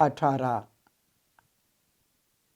18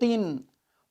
3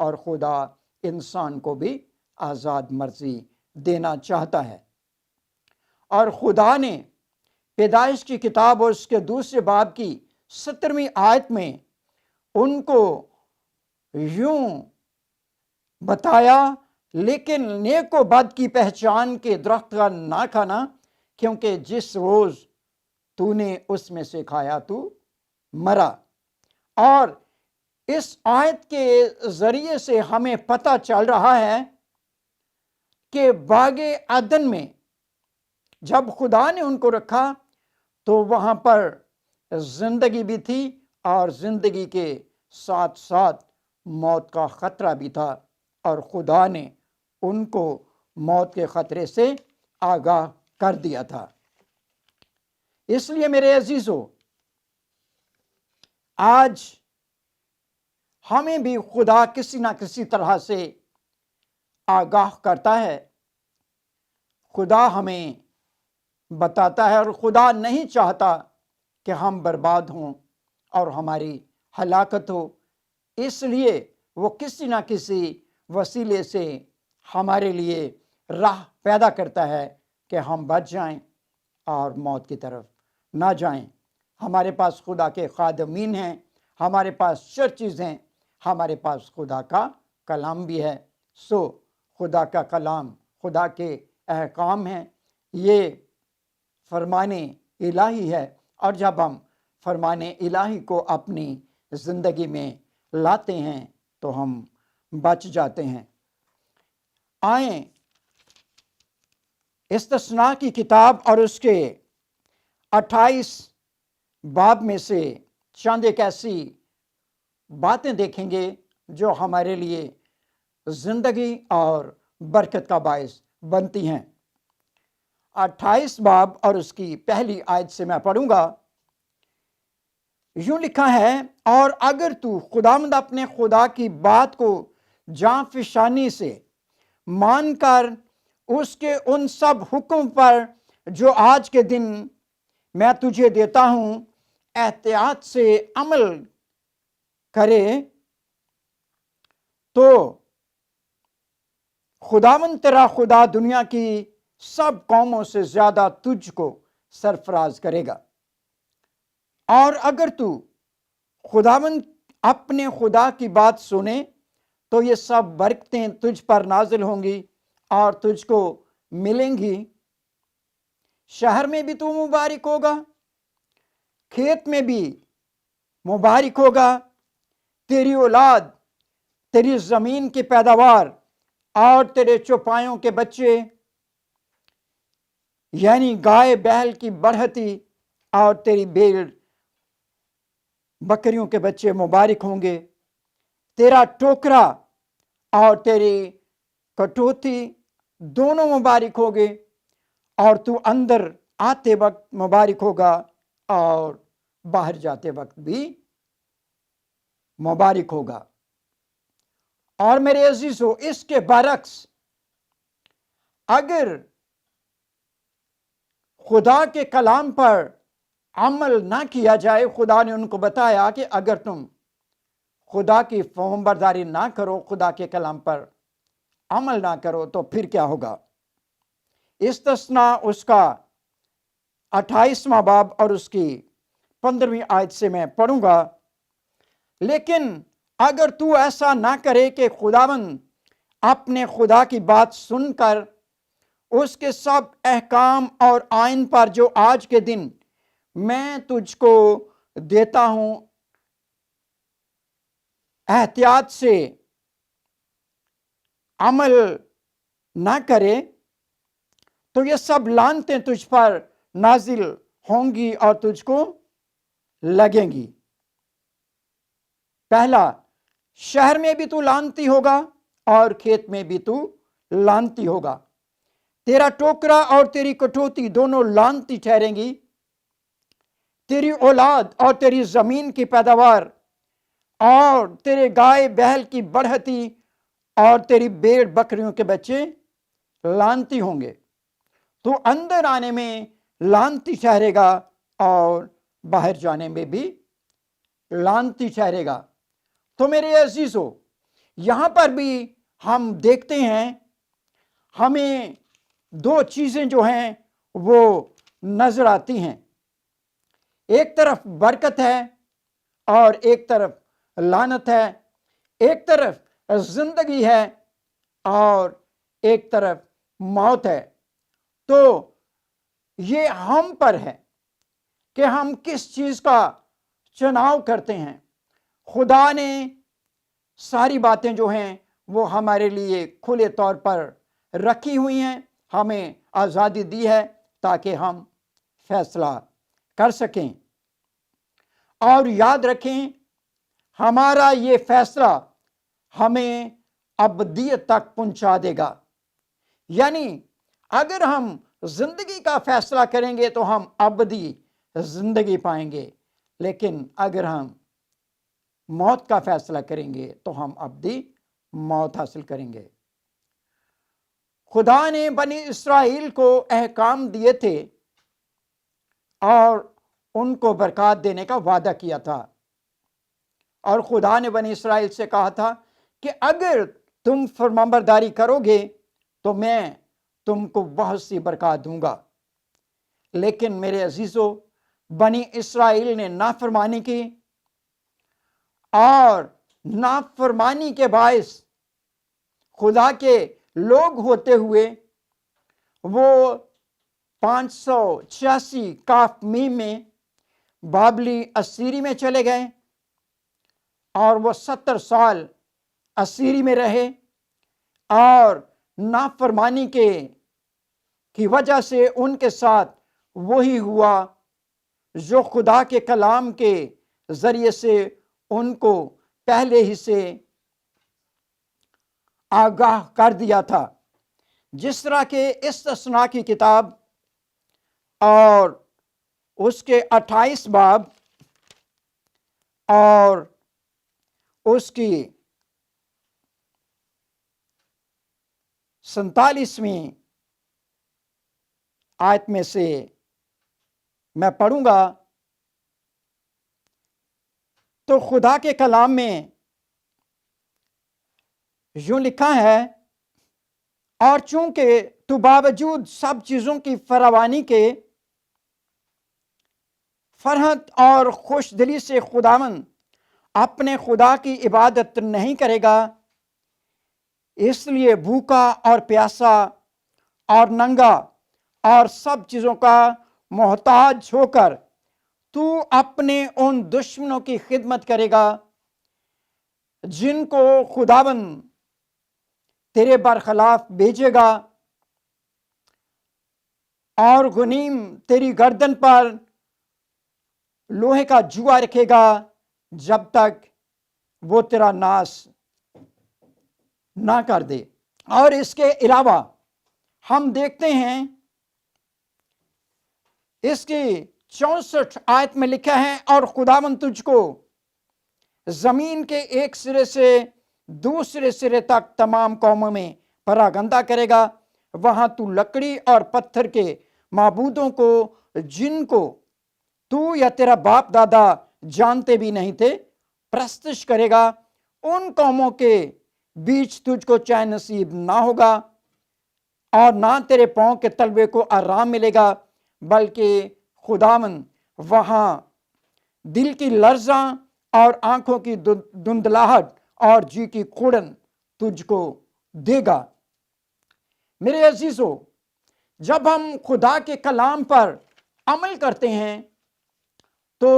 اور خدا انسان کو بھی آزاد مرضی دینا چاہتا ہے۔ اور خدا نے پیدائش کی کتاب اور اس کے دوسرے باب کی 17ویں آیت میں ان کو یوں بتایا، لیکن نیک و بد کی پہچان کے درخت کا نہ کھانا، کیونکہ جس روز تو نے اس میں سے کھایا تو مرا۔ اور اس آیت کے ذریعے سے ہمیں پتہ چل رہا ہے کہ باغ عدن میں جب خدا نے ان کو رکھا تو وہاں پر زندگی بھی تھی، اور زندگی کے ساتھ ساتھ موت کا خطرہ بھی تھا، اور خدا نے ان کو موت کے خطرے سے آگاہ کر دیا تھا۔ اس لیے میرے عزیزو، آج ہمیں بھی خدا کسی نہ کسی طرح سے آگاہ کرتا ہے، خدا ہمیں بتاتا ہے، اور خدا نہیں چاہتا کہ ہم برباد ہوں اور ہماری ہلاکت ہو۔ اس لیے وہ کسی نہ کسی وسیلے سے ہمارے لیے راہ پیدا کرتا ہے کہ ہم بچ جائیں اور موت کی طرف نہ جائیں۔ ہمارے پاس خدا کے خادمین ہیں، ہمارے پاس چرچز ہیں، ہمارے پاس خدا کا کلام بھی ہے۔ سو خدا کا کلام، خدا کے احکام ہیں، یہ فرمان الہی ہے، اور جب ہم فرمان الہی کو اپنی زندگی میں لاتے ہیں تو ہم بچ جاتے ہیں۔ آئیں استثناء کی کتاب اور اس کے 28 باب میں سے چند ایک ایسی باتیں دیکھیں گے جو ہمارے لیے زندگی اور برکت کا باعث بنتی ہیں۔ 28 باب اور اس کی پہلی آیت سے میں پڑھوں گا۔ یوں لکھا ہے، اور اگر تو خداوند اپنے خدا کی بات کو جاں فشانی سے مان کر اس کے ان سب حکم پر جو آج کے دن میں تجھے دیتا ہوں احتیاط سے عمل کرے، تو خداوند تیرا خدا دنیا کی سب قوموں سے زیادہ تجھ کو سرفراز کرے گا۔ اور اگر تو خداوند اپنے خدا کی بات سنے تو یہ سب برکتیں تجھ پر نازل ہوں گی اور تجھ کو ملیں گی۔ شہر میں بھی تو مبارک ہوگا، کھیت میں بھی مبارک ہوگا، تیری اولاد، تیری زمین کی پیداوار اور تیرے چوپایوں کے بچے، یعنی گائے بیل کی بڑھتی اور تیری بھیڑ بکریوں کے بچے مبارک ہوں گے۔ تیرا ٹوکرا اور تیری کٹوتی دونوں مبارک ہوگے، اور تو اندر آتے وقت مبارک ہوگا اور باہر جاتے وقت بھی مبارک ہوگا۔ اور میرے عزیزو، اس کے برعکس اگر خدا کے کلام پر عمل نہ کیا جائے، خدا نے ان کو بتایا کہ اگر تم خدا کی فرمانبرداری نہ کرو، خدا کے کلام پر عمل نہ کرو، تو پھر کیا ہوگا؟ استثناء اس کا 28واں باب اور اس کی 15ویں آیت سے میں پڑھوں گا۔ لیکن اگر تو ایسا نہ کرے کہ خداوند اپنے خدا کی بات سن کر اس کے سب احکام اور آئین پر جو آج کے دن میں تجھ کو دیتا ہوں احتیاط سے عمل نہ کرے، تو یہ سب لعنتیں تجھ پر نازل ہوں گی اور تجھ کو لگیں گی۔ پہلا، شہر میں بھی تو لعنتی ہوگا اور کھیت میں بھی تو لعنتی ہوگا۔ تیرا ٹوکرا اور تیری کٹوتی دونوں لعنتی ٹھہریں گی۔ تیری اولاد اور تیری زمین کی پیداوار اور تیرے گائے بیل کی بڑھتی اور تیری بھیڑ بکریوں کے بچے لعنتی ہوں گے۔ تو اندر آنے میں لعنتی ٹھہرے گا اور باہر جانے میں بھی لعنتی ٹھہرے گا۔ تو میرے عزیزو، یہاں پر بھی ہم دیکھتے ہیں ہمیں دو چیزیں جو ہیں وہ نظر آتی ہیں، ایک طرف برکت ہے اور ایک طرف لعنت ہے، ایک طرف زندگی ہے اور ایک طرف موت ہے۔ تو یہ ہم پر ہے کہ ہم کس چیز کا چناؤ کرتے ہیں۔ خدا نے ساری باتیں جو ہیں وہ ہمارے لیے کھلے طور پر رکھی ہوئی ہیں، ہمیں آزادی دی ہے تاکہ ہم فیصلہ کر سکیں۔ اور یاد رکھیں، ہمارا یہ فیصلہ ہمیں ابدیت تک پہنچا دے گا۔ یعنی اگر ہم زندگی کا فیصلہ کریں گے تو ہم ابدی زندگی پائیں گے، لیکن اگر ہم موت کا فیصلہ کریں گے تو ہم ابدی موت حاصل کریں گے۔ خدا نے بنی اسرائیل کو احکام دیے تھے اور ان کو برکات دینے کا وعدہ کیا تھا، اور خدا نے بنی اسرائیل سے کہا تھا کہ اگر تم فرمانبرداری کرو گے تو میں تم کو بہت سی برکات دوں گا۔ لیکن میرے عزیزو، بنی اسرائیل نے نافرمانی کی، اور نافرمانی کے باعث خدا کے لوگ ہوتے ہوئے وہ 586 کاف میم میں بابلی اسیری میں چلے گئے، اور وہ 70 سال اسیری میں رہے، اور نافرمانی کی وجہ سے ان کے ساتھ وہی ہوا جو خدا کے کلام کے ذریعے سے ان کو پہلے ہی سے آگاہ کر دیا تھا۔ جس طرح کہ استثناء کی کتاب اور اس کے 28 باب اور اس کی 47ویں آیت میں سے میں پڑھوں گا، تو خدا کے کلام میں یوں لکھا ہے، اور چونکہ تو باوجود سب چیزوں کی فراوانی کے فرحت اور خوش دلی سے خداوند اپنے خدا کی عبادت نہیں کرے گا، اس لیے بھوکا اور پیاسا اور ننگا اور سب چیزوں کا محتاج ہو کر تو اپنے ان دشمنوں کی خدمت کرے گا جن کو خداوند تیرے برخلاف بھیجے گا، اور غنیم تیری گردن پر لوہے کا جوا رکھے گا جب تک وہ تیرا ناش نہ کر دے۔ اور اس کے علاوہ ہم دیکھتے ہیں اس کی 64 آیت میں لکھا ہے، اور خداوند تجھ کو زمین کے ایک سرے سے دوسرے سرے تک تمام قوموں میں پراگندہ کرے گا، وہاں تو لکڑی اور پتھر کے معبودوں کو جن کو تو یا تیرا باپ دادا جانتے بھی نہیں تھے پرستش کرے گا۔ ان قوموں کے بیچ تجھ کو چین نصیب نہ ہوگا، اور نہ تیرے پاؤں کے تلوے کو آرام ملے گا، بلکہ خداوند وہاں دل کی لرزاں اور آنکھوں کی دھندلاہٹ اور جی کی کوڑن تجھ کو دے گا۔ میرے عزیزو، جب ہم خدا کے کلام پر عمل کرتے ہیں تو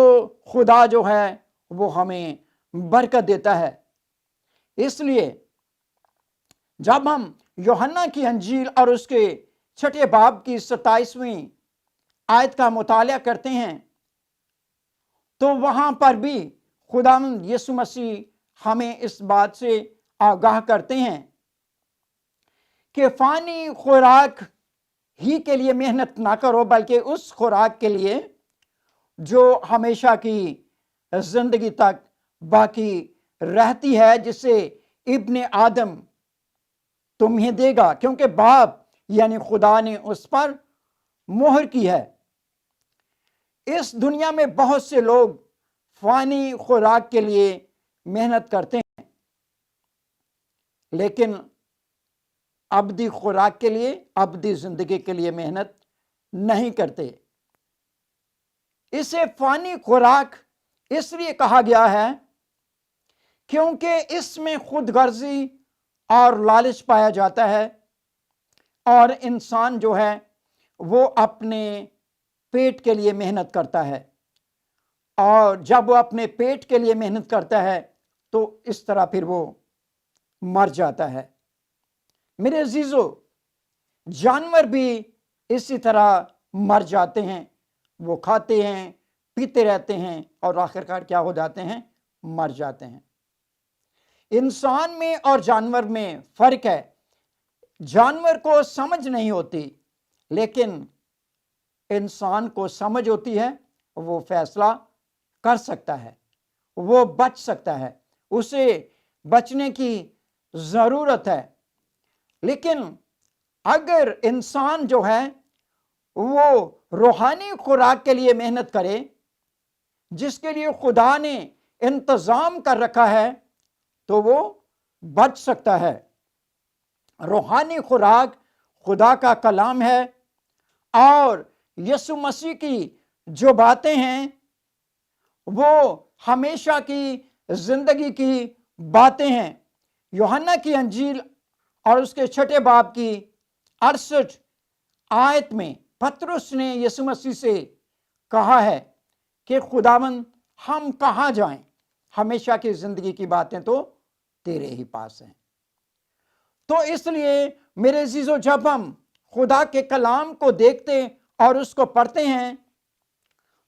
خدا جو ہے وہ ہمیں برکت دیتا ہے۔ اس لیے جب ہم یوحنا کی انجیل اور اس کے 6 باب کی 27ویں آیت کا مطالعہ کرتے ہیں تو وہاں پر بھی خداوند یسوع مسیح ہمیں اس بات سے آگاہ کرتے ہیں کہ فانی خوراک ہی کے لیے محنت نہ کرو، بلکہ اس خوراک کے لیے جو ہمیشہ کی زندگی تک باقی رہتی ہے، جسے ابن آدم تمہیں دے گا، کیونکہ باپ یعنی خدا نے اس پر مہر کی ہے۔ اس دنیا میں بہت سے لوگ فانی خوراک کے لیے محنت کرتے ہیں، لیکن ابدی خوراک کے لیے، ابدی زندگی کے لیے محنت نہیں کرتے۔ اسے فانی خوراک اس لیے کہا گیا ہے کیونکہ اس میں خود غرضی اور لالچ پایا جاتا ہے، اور انسان جو ہے وہ اپنے پیٹ کے لیے محنت کرتا ہے، اور جب وہ اپنے پیٹ کے لیے محنت کرتا ہے تو اس طرح پھر وہ مر جاتا ہے۔ میرے عزیزو، جانور بھی اسی طرح مر جاتے ہیں، وہ کھاتے ہیں، پیتے رہتے ہیں، اور آخرکار کیا ہو جاتے ہیں؟ مر جاتے ہیں۔ انسان میں اور جانور میں فرق ہے۔ جانور کو سمجھ نہیں ہوتی، لیکن انسان کو سمجھ ہوتی ہے، وہ فیصلہ کر سکتا ہے، وہ بچ سکتا ہے، اسے بچنے کی ضرورت ہے۔ لیکن اگر انسان جو ہے وہ روحانی خوراک کے لیے محنت کرے، جس کے لیے خدا نے انتظام کر رکھا ہے، تو وہ بچ سکتا ہے۔ روحانی خوراک خدا کا کلام ہے، اور یسوع مسیح کی جو باتیں ہیں وہ ہمیشہ کی زندگی کی باتیں ہیں۔ یوحنا کی انجیل اور اس کے 6 باب کی 68 آیت میں پطرس نے یسوع مسیح سے کہا ہے کہ خداوند ہم کہاں جائیں؟ ہمیشہ کی زندگی کی باتیں تو تیرے ہی پاس ہیں۔ تو اس لیے میرے عزیزو، جب ہم خدا کے کلام کو دیکھتے اور اس کو پڑھتے ہیں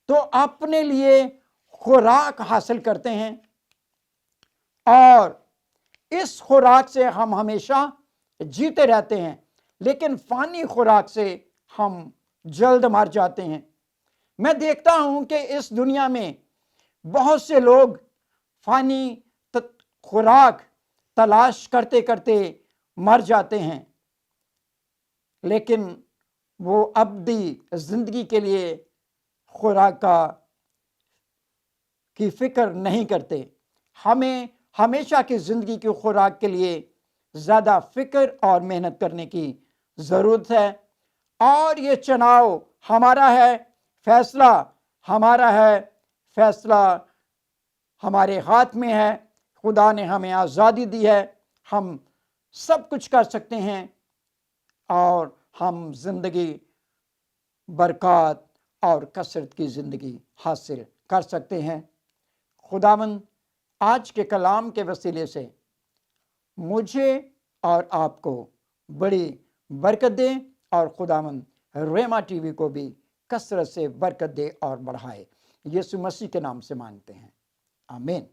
تو اپنے لیے خوراک حاصل کرتے ہیں، اور اس خوراک سے ہم ہمیشہ جیتے رہتے ہیں، لیکن فانی خوراک سے ہم جلد مر جاتے ہیں۔ میں دیکھتا ہوں کہ اس دنیا میں بہت سے لوگ فانی خوراک تلاش کرتے کرتے مر جاتے ہیں، لیکن وہ ابدی زندگی کے لیے خوراک کی فکر نہیں کرتے۔ ہمیں ہمیشہ کی زندگی کی خوراک کے لیے زیادہ فکر اور محنت کرنے کی ضرورت ہے، اور یہ چناؤ ہمارا ہے، فیصلہ ہمارا ہے، فیصلہ ہمارے ہاتھ میں ہے۔ خدا نے ہمیں آزادی دی ہے، ہم سب کچھ کر سکتے ہیں، اور ہم زندگی، برکات اور کثرت کی زندگی حاصل کر سکتے ہیں۔ خداوند آج کے کلام کے وسیلے سے مجھے اور آپ کو بڑی برکت دے، اور خداوند ریما ٹی وی کو بھی کثرت سے برکت دے اور بڑھائے۔ یسوع مسیح کے نام سے مانگتے ہیں، آمین۔